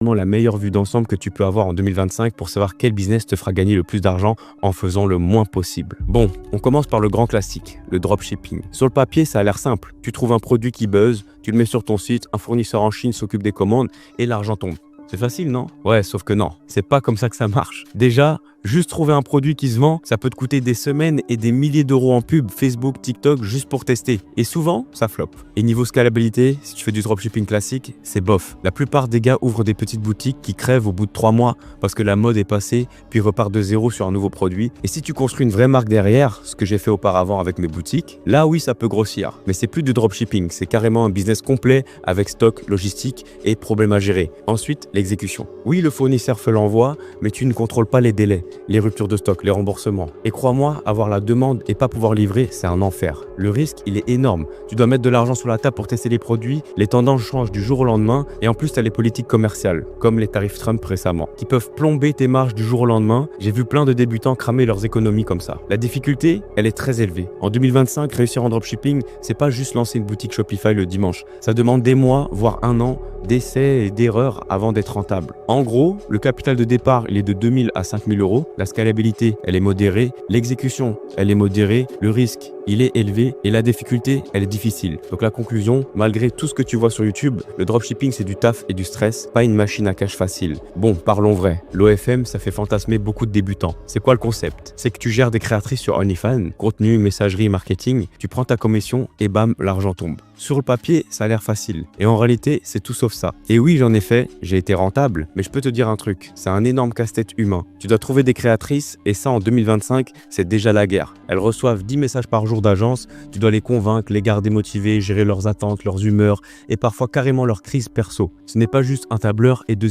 La meilleure vue d'ensemble que tu peux avoir en 2025 pour savoir quel business te fera gagner le plus d'argent en faisant le moins possible. Bon, on commence par le grand classique, le dropshipping. Sur le papier, ça a l'air simple. Tu trouves un produit qui buzz, tu le mets sur ton site, un fournisseur en Chine s'occupe des commandes et l'argent tombe. C'est facile, non? Ouais, sauf que non, c'est pas comme ça que ça marche. Déjà, juste trouver un produit qui se vend, ça peut te coûter des semaines et des milliers d'euros en pub, Facebook, TikTok, juste pour tester. Et souvent, ça floppe. Et niveau scalabilité, si tu fais du dropshipping classique, c'est bof. La plupart des gars ouvrent des petites boutiques qui crèvent au bout de 3 mois parce que la mode est passée, puis repartent de zéro sur un nouveau produit. Et si tu construis une vraie marque derrière, ce que j'ai fait auparavant avec mes boutiques, là oui, ça peut grossir. Mais c'est plus du dropshipping, c'est carrément un business complet avec stock, logistique et problèmes à gérer. Ensuite, l'exécution. Oui, le fournisseur fait l'envoi, mais tu ne contrôles pas les délais, les ruptures de stock, les remboursements. Et crois-moi, avoir la demande et pas pouvoir livrer, c'est un enfer. Le risque, il est énorme. Tu dois mettre de l'argent sur la table pour tester les produits, les tendances changent du jour au lendemain, et en plus, tu as les politiques commerciales, comme les tarifs Trump récemment, qui peuvent plomber tes marges du jour au lendemain. J'ai vu plein de débutants cramer leurs économies comme ça. La difficulté, elle est très élevée. En 2025, réussir en dropshipping, c'est pas juste lancer une boutique Shopify le dimanche. Ça demande des mois, voire un an, d'essais et d'erreurs avant d'être rentable. En gros, le capital de départ, il est de 2 000 à 5 000 euros. La scalabilité, elle est modérée. L'exécution, elle est modérée. Le risque, il est élevé. Et la difficulté, elle est difficile. Donc la conclusion, malgré tout ce que tu vois sur YouTube, le dropshipping, c'est du taf et du stress, pas une machine à cash facile. Bon, parlons vrai. L'OFM, ça fait fantasmer beaucoup de débutants. C'est quoi le concept? C'est que tu gères des créatrices sur OnlyFans, contenu, messagerie, marketing, tu prends ta commission et bam, l'argent tombe. Sur le papier, ça a l'air facile. Et en réalité, c'est tout sauf ça. Et oui, j'en ai fait, j'ai été rentable, mais je peux te dire un truc, c'est un énorme casse-tête humain. Tu dois trouver des créatrices, et ça en 2025, c'est déjà la guerre. Elles reçoivent 10 messages par jour d'agence, tu dois les convaincre, les garder motivés, gérer leurs attentes, leurs humeurs, et parfois carrément leurs crises perso. Ce n'est pas juste un tableur et deux